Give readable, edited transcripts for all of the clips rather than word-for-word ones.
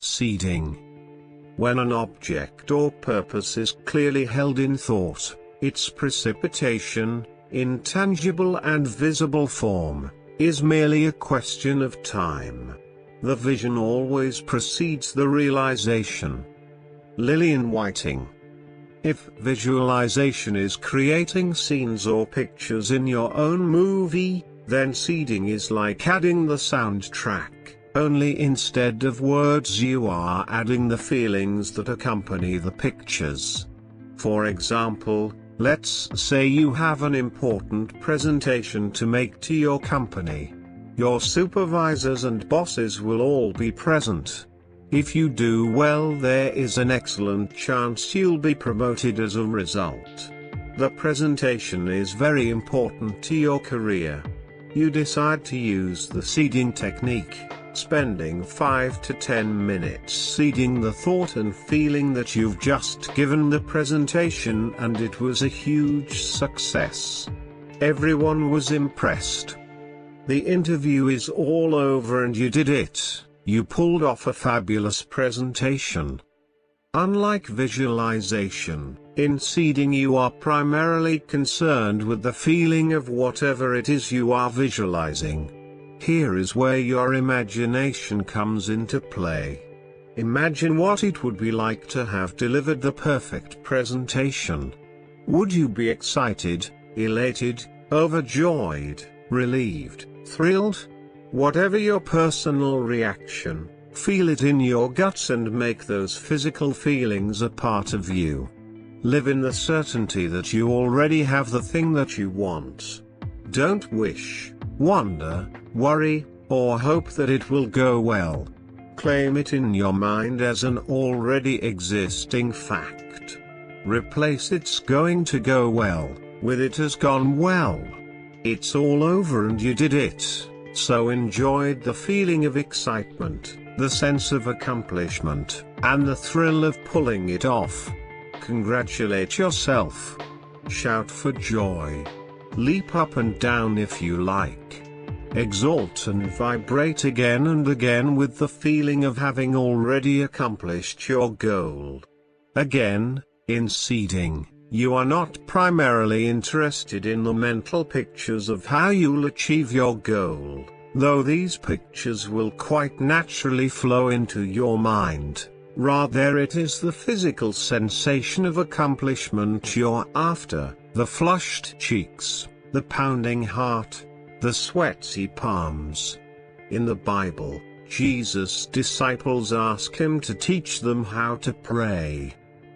Seeding. When an object or purpose is clearly held in thought, its precipitation, in tangible and visible form, is merely a question of time. The vision always precedes the realization. Lillian Whiting. If visualization is creating scenes or pictures in your own movie, then seeding is like adding the soundtrack, only instead of words you are adding the feelings that accompany the pictures. For example, let's say you have an important presentation to make to your company. Your supervisors and bosses will all be present. If you do well, there is an excellent chance you'll be promoted as a result. The presentation is very important to your career. You decide to use the seeding technique, spending 5 to 10 minutes seeding the thought and feeling that you've just given the presentation and it was a huge success. Everyone was impressed. The interview is all over and you did it. You pulled off a fabulous presentation. Unlike visualization, in seeding you are primarily concerned with the feeling of whatever it is you are visualizing. Here is where your imagination comes into play. Imagine what it would be like to have delivered the perfect presentation. Would you be excited, elated, overjoyed, relieved, thrilled? Whatever your personal reaction, feel it in your guts and make those physical feelings a part of you. Live in the certainty that you already have the thing that you want. Don't wish, wonder, worry, or hope that it will go well. Claim it in your mind as an already existing fact. Replace "it's going to go well" with "it has gone well." It's all over and you did it. So enjoyed the feeling of excitement, the sense of accomplishment, and the thrill of pulling it off. Congratulate yourself. Shout for joy. Leap up and down if you like. Exalt and vibrate again and again with the feeling of having already accomplished your goal. Again, in seeding, you are not primarily interested in the mental pictures of how you'll achieve your goal, though these pictures will quite naturally flow into your mind. Rather, it is the physical sensation of accomplishment you're after, the flushed cheeks, the pounding heart, the sweaty palms. In the Bible, Jesus' disciples ask him to teach them how to pray.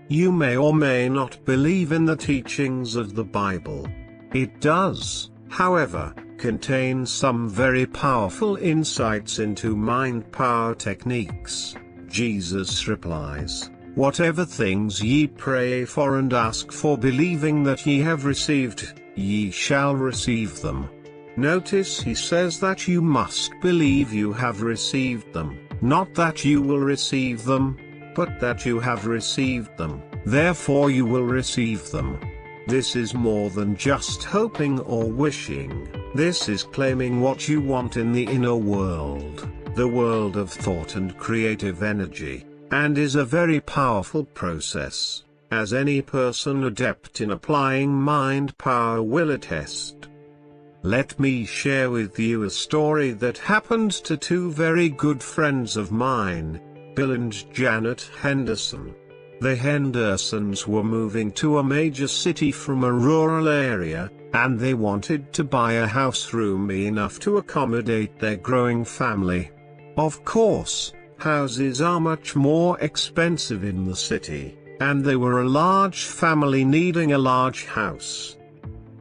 You may or may not believe in the teachings of the Bible. It does, however, contain some very powerful insights into mind power techniques. Jesus replies, "Whatever things ye pray for and ask for, believing that ye have received, ye shall receive them." Notice he says that you must believe you have received them, not that you will receive them, but that you have received them, therefore you will receive them. This is more than just hoping or wishing. This is claiming what you want in the inner world, the world of thought and creative energy, and is a very powerful process, as any person adept in applying mind power will attest. Let me share with you a story that happened to two very good friends of mine, Bill and Janet Henderson. The Hendersons were moving to a major city from a rural area, and they wanted to buy a house roomy enough to accommodate their growing family. Of course, houses are much more expensive in the city, and they were a large family needing a large house.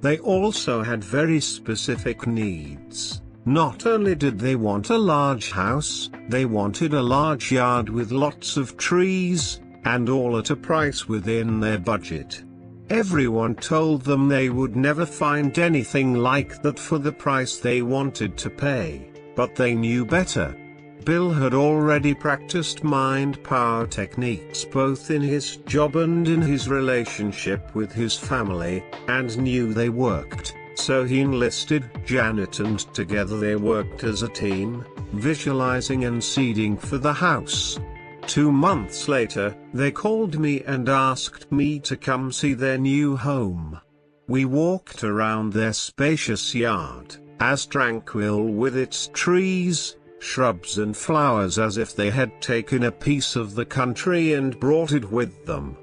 They also had very specific needs. Not only did they want a large house, they wanted a large yard with lots of trees, and all at a price within their budget. Everyone told them they would never find anything like that for the price they wanted to pay, but they knew better. Bill had already practiced mind power techniques both in his job and in his relationship with his family, and knew they worked, so he enlisted Janet and together they worked as a team, visualizing and seeding for the house. 2 months later, they called me and asked me to come see their new home. We walked around their spacious yard, as tranquil with its trees, shrubs and flowers as if they had taken a piece of the country and brought it with them.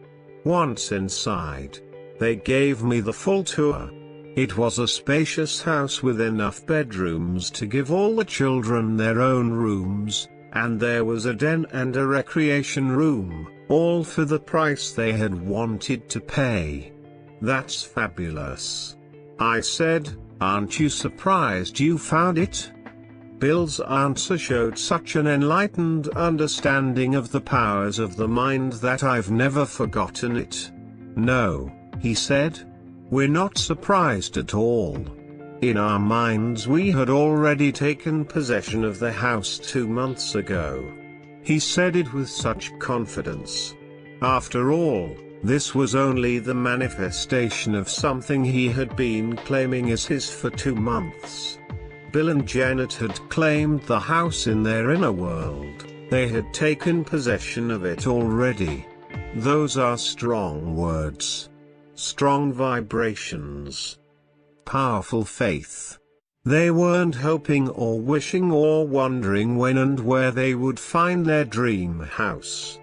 Once inside, they gave me the full tour. It was a spacious house with enough bedrooms to give all the children their own rooms, and there was a den and a recreation room, all for the price they had wanted to pay. "That's fabulous," I said. "Aren't you surprised you found it?" Bill's answer showed such an enlightened understanding of the powers of the mind that I've never forgotten it. "No," he said. "We're not surprised at all. In our minds we had already taken possession of the house 2 months ago." He said it with such confidence. After all, this was only the manifestation of something he had been claiming as his for 2 months. Bill and Janet had claimed the house in their inner world. They had taken possession of it already. Those are strong words. Strong vibrations. Powerful faith. They weren't hoping or wishing or wondering when and where they would find their dream house.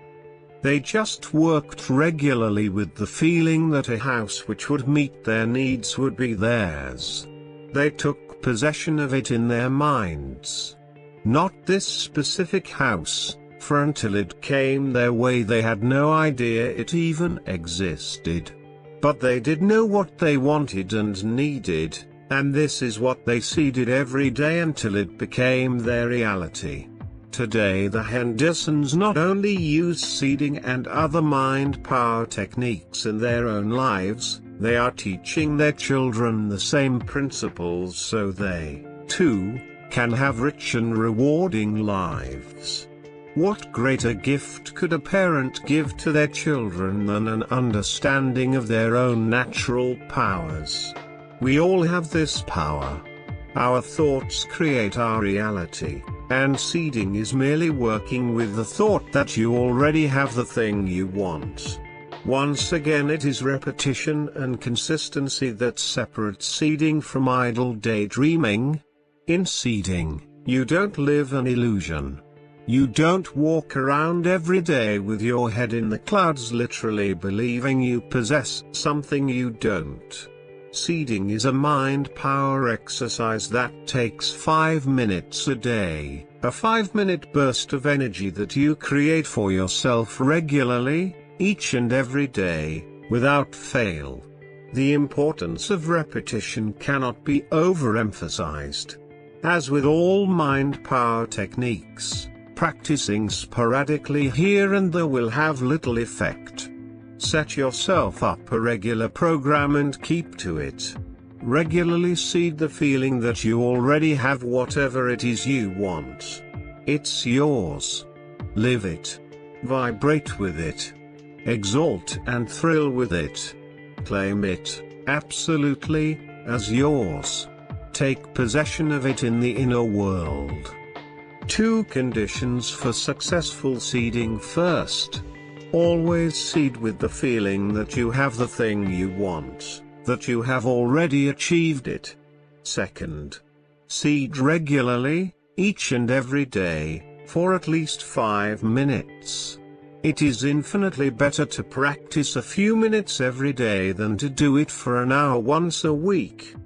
They just worked regularly with the feeling that a house which would meet their needs would be theirs. They took possession of it in their minds. Not this specific house, for until it came their way they had no idea it even existed. But they did know what they wanted and needed, and this is what they seeded every day until it became their reality. Today the Hendersons not only use seeding and other mind power techniques in their own lives, they are teaching their children the same principles so they, too, can have rich and rewarding lives. What greater gift could a parent give to their children than an understanding of their own natural powers? We all have this power. Our thoughts create our reality, and seeding is merely working with the thought that you already have the thing you want. Once again, it is repetition and consistency that separates seeding from idle daydreaming. In seeding, you don't live an illusion. You don't walk around every day with your head in the clouds literally believing you possess something you don't. Seeding is a mind power exercise that takes 5 minutes a day, a 5-minute burst of energy that you create for yourself regularly, each and every day, without fail. The importance of repetition cannot be overemphasized. As with all mind power techniques, practicing sporadically here and there will have little effect. Set yourself up a regular program and keep to it. Regularly seed the feeling that you already have whatever it is you want. It's yours. Live it. Vibrate with it. Exalt and thrill with it. Claim it, absolutely, as yours. Take possession of it in the inner world. 2 conditions for successful seeding. First, always seed with the feeling that you have the thing you want, that you have already achieved it. Second, seed regularly, each and every day, for at least 5 minutes. It is infinitely better to practice a few minutes every day than to do it for an hour once a week.